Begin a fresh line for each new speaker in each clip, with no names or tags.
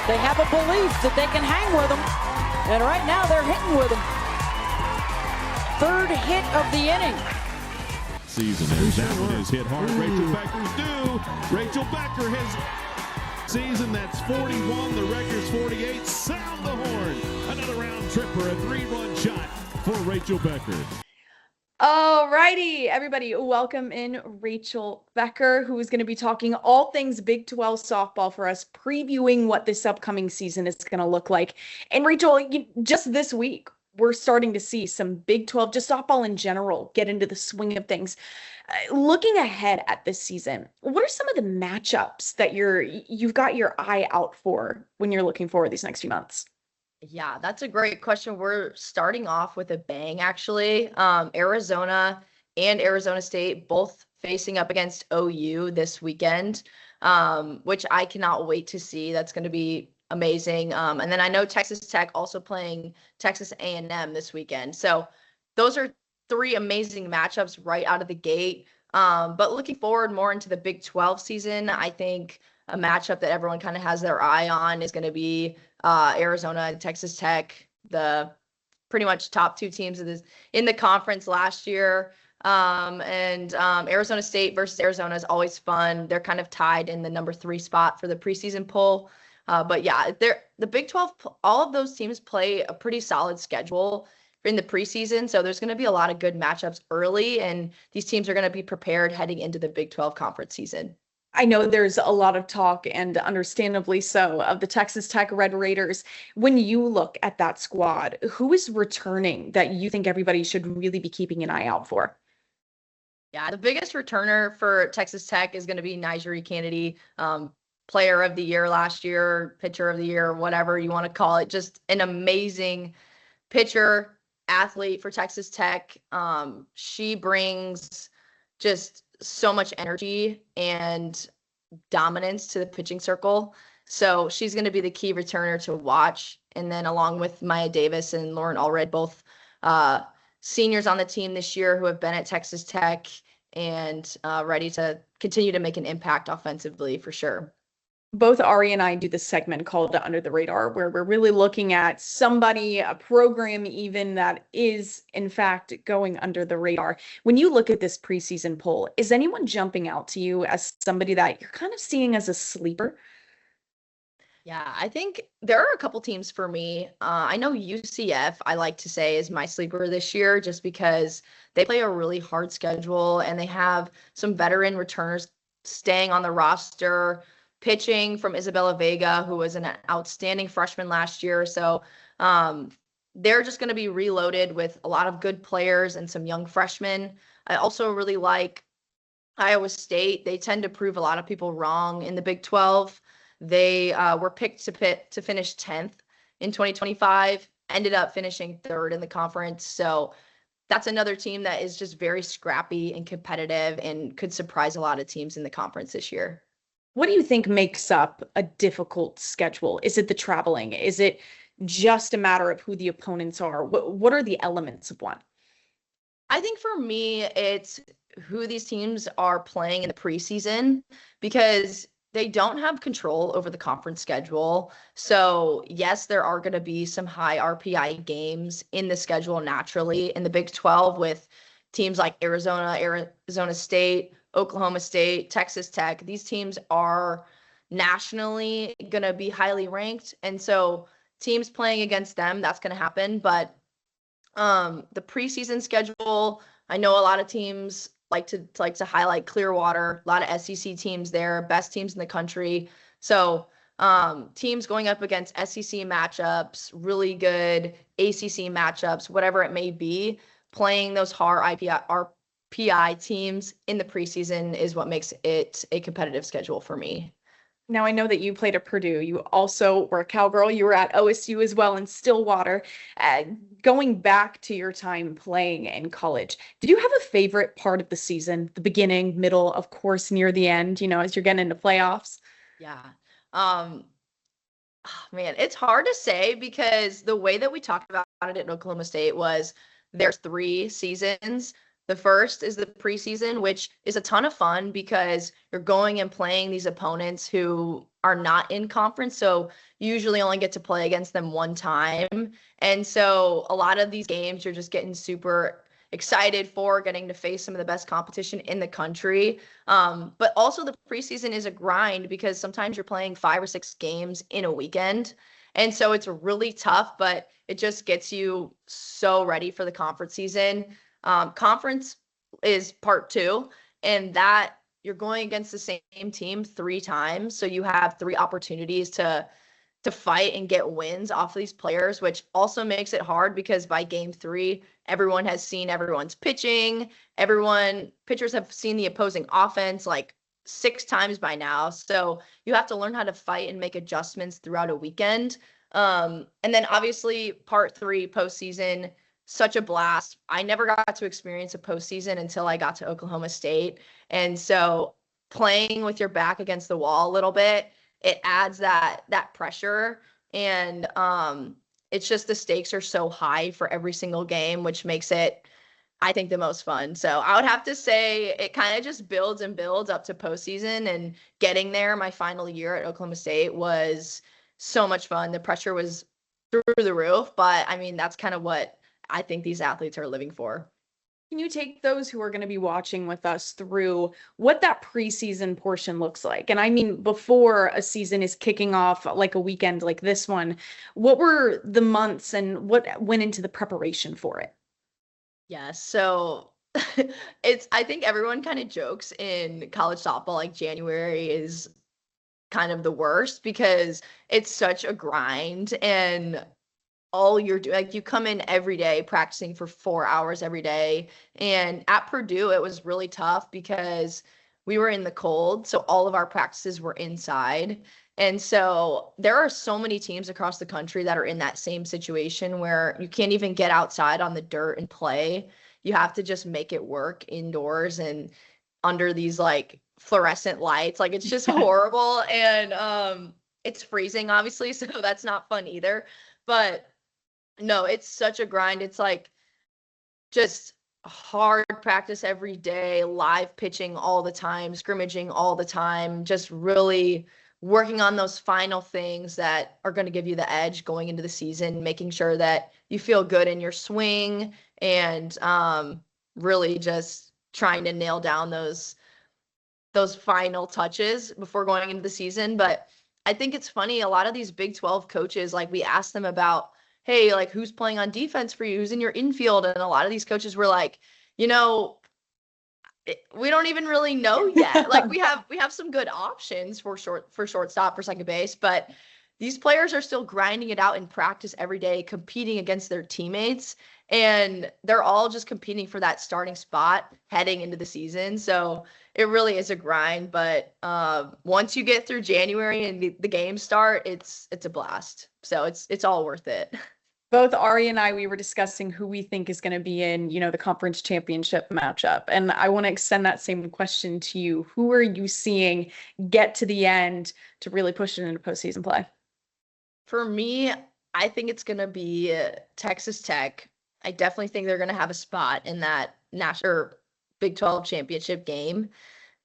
They have a belief that they can hang with them, and right now they're hitting with them. Third hit of the inning.
Season as that one is hit hard. Rachel Becker's due. Rachel Becker has season that's 41. The record's 48. Sound the horn. Another round tripper, a 3-run shot for Rachel Becker.
Alrighty, everybody, welcome in Rachel Becker, who is going to be talking all things Big 12 softball for us, previewing what this upcoming season is going to look like. And Rachel, just this week, we're starting to see some Big 12, just softball in general, get into the swing of things. Looking ahead at this season, what are some of the matchups that you've got your eye out for when you're looking forward these next few months?
Yeah, that's a great question. We're starting off with a bang, actually. Arizona and Arizona State both facing up against OU this weekend, which I cannot wait to see. That's going to be amazing. And then I know Texas Tech also playing Texas A&M this weekend. So those are three amazing matchups right out of the gate. But looking forward more into the Big 12 season, I think a matchup that everyone kind of has their eye on is going to be Arizona and Texas Tech, the pretty much top two teams in the conference last year. And Arizona State versus Arizona is always fun. They're kind of tied in the number 3 spot for the preseason poll. But yeah, the Big 12, all of those teams play a pretty solid schedule in the preseason. So there's going to be a lot of good matchups early, and these teams are going to be prepared heading into the Big 12 conference season.
I know there's a lot of talk, and understandably so, of the Texas Tech Red Raiders. When you look at that squad, who is returning that you think everybody should really be keeping an eye out for?
Yeah, the biggest returner for Texas Tech is going to be Nigeri Kennedy, player of the year last year, pitcher of the year, whatever you want to call it. Just an amazing pitcher, athlete for Texas Tech. She brings just so much energy and dominance to the pitching circle. So she's going to be the key returner to watch. And then along with Maya Davis and Lauren Allred, both seniors on the team this year who have been at Texas Tech and ready to continue to make an impact offensively for sure.
Both Ari and I do this segment called Under the Radar, where we're really looking at somebody, a program even, that is, in fact, going under the radar. When you look at this preseason poll, is anyone jumping out to you as somebody that you're kind of seeing as a sleeper?
Yeah, I think there are a couple teams for me. I know UCF, I like to say, is my sleeper this year just because they play a really hard schedule and they have some veteran returners staying on the roster. Pitching from Isabella Vega, who was an outstanding freshman last year. So they're just going to be reloaded with a lot of good players and some young freshmen. I also really like Iowa State. They tend to prove a lot of people wrong in the Big 12. They were picked to finish 10th in 2025, ended up finishing 3rd in the conference. So that's another team that is just very scrappy and competitive and could surprise a lot of teams in the conference this year.
What do you think makes up a difficult schedule? Is it the traveling? Is it just a matter of who the opponents are? What are the elements of one?
I think for me, it's who these teams are playing in the preseason because they don't have control over the conference schedule. So yes, there are going to be some high RPI games in the schedule naturally in the Big 12 with teams like Arizona State, Oklahoma State, Texas Tech. These teams are nationally going to be highly ranked. And so teams playing against them, that's going to happen. But the preseason schedule, I know a lot of teams like to highlight Clearwater, a lot of SEC teams there, best teams in the country. So teams going up against SEC matchups, really good ACC matchups, whatever it may be, playing those hard RPI teams in the preseason is what makes it a competitive schedule for me.
Now, I know that you played at Purdue. You also were a Cowgirl. You were at OSU as well in Stillwater. Going back to your time playing in college, did you have a favorite part of the season? The beginning, middle, of course, near the end, as you're getting into playoffs?
Yeah. Man, it's hard to say because the way that we talked about it at Oklahoma State was there's 3 seasons. The first is the preseason, which is a ton of fun because you're going and playing these opponents who are not in conference. So you usually only get to play against them one time. And so a lot of these games you're just getting super excited for, getting to face some of the best competition in the country. But also the preseason is a grind because sometimes you're playing 5 or 6 games in a weekend. And so it's really tough, but it just gets you so ready for the conference season. Conference is part 2, and that you're going against the same team 3 times. So you have 3 opportunities to fight and get wins off of these players, which also makes it hard because by game 3, everyone has seen everyone's pitching. Pitchers have seen the opposing offense like 6 times by now. So you have to learn how to fight and make adjustments throughout a weekend. And then obviously part 3, postseason, such a blast. I never got to experience a postseason until I got to Oklahoma State. And so playing with your back against the wall a little bit, it adds that pressure. And it's just the stakes are so high for every single game, which makes it, I think, the most fun. So I would have to say it kind of just builds and builds up to postseason, and getting there my final year at Oklahoma State was so much fun. The pressure was through the roof, but I mean, that's kind of what I think these athletes are living for.
Can you take those who are going to be watching with us through what that preseason portion looks like? And I mean, before a season is kicking off, like a weekend like this one, what were the months and what went into the preparation for it?
Yeah, so I think everyone kind of jokes in college softball, like January is kind of the worst because it's such a grind, and all you're doing, like, you come in every day practicing for 4 hours every day. And at Purdue, it was really tough because we were in the cold. So all of our practices were inside. And so there are so many teams across the country that are in that same situation where you can't even get outside on the dirt and play. You have to just make it work indoors and under these like fluorescent lights. Like, it's just horrible. And it's freezing, obviously. So that's not fun either. But no, it's such a grind. It's like just hard practice every day, live pitching all the time, scrimmaging all the time, just really working on those final things that are going to give you the edge going into the season, making sure that you feel good in your swing, and really just trying to nail down those final touches before going into the season. But I think it's funny, a lot of these Big 12 coaches, like, we asked them about, hey, like, who's playing on defense for you? Who's in your infield? And a lot of these coaches were like, we don't even really know yet. Like, we have some good options for shortstop, for second base, but these players are still grinding it out in practice every day, competing against their teammates, and they're all just competing for that starting spot heading into the season. So it really is a grind, but once you get through January and the games start, it's a blast. So it's all worth it.
Both Ari and I, we were discussing who we think is going to be in, the conference championship matchup. And I want to extend that same question to you. Who are you seeing get to the end to really push it into postseason play?
For me, I think it's going to be Texas Tech. I definitely think they're going to have a spot in that national Big 12 championship game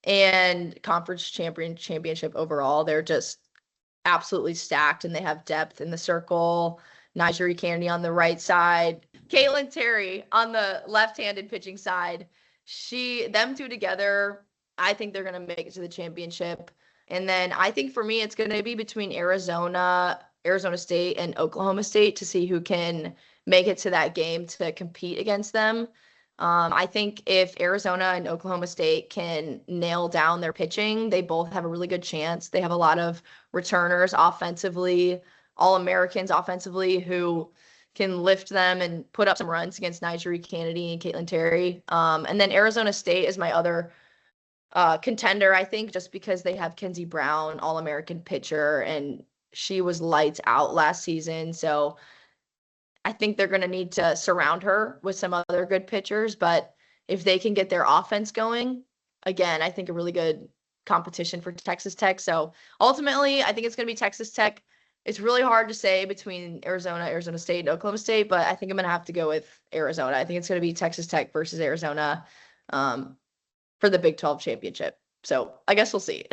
and conference championship overall. They're just absolutely stacked, and they have depth in the circle. Nyjeri Kennedy on the right side, Caitlin Terry on the left-handed pitching side. Them two together, I think they're going to make it to the championship. And then I think for me, it's going to be between Arizona State, and Oklahoma State to see who can make it to that game to compete against them. I think if Arizona and Oklahoma State can nail down their pitching, they both have a really good chance. They have a lot of returners offensively, All-Americans offensively, who can lift them and put up some runs against Nyjeri Kennedy and Caitlin Terry. And then Arizona State is my other contender, I think, just because they have Kenzie Brown, All-American pitcher, and she was lights out last season. So I think they're going to need to surround her with some other good pitchers. But if they can get their offense going, again, I think a really good competition for Texas Tech. So ultimately, I think it's going to be Texas Tech. It's really hard to say between Arizona State, and Oklahoma State, but I think I'm going to have to go with Arizona. I think it's going to be Texas Tech versus Arizona for the Big 12 championship. So I guess we'll see.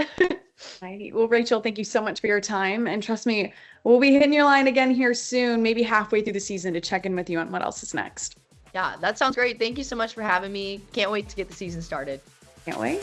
Alrighty. Well, Rachel, thank you so much for your time. And trust me, we'll be hitting your line again here soon, maybe halfway through the season, to check in with you on what else is next.
Yeah, that sounds great. Thank you so much for having me. Can't wait to get the season started.
Can't wait.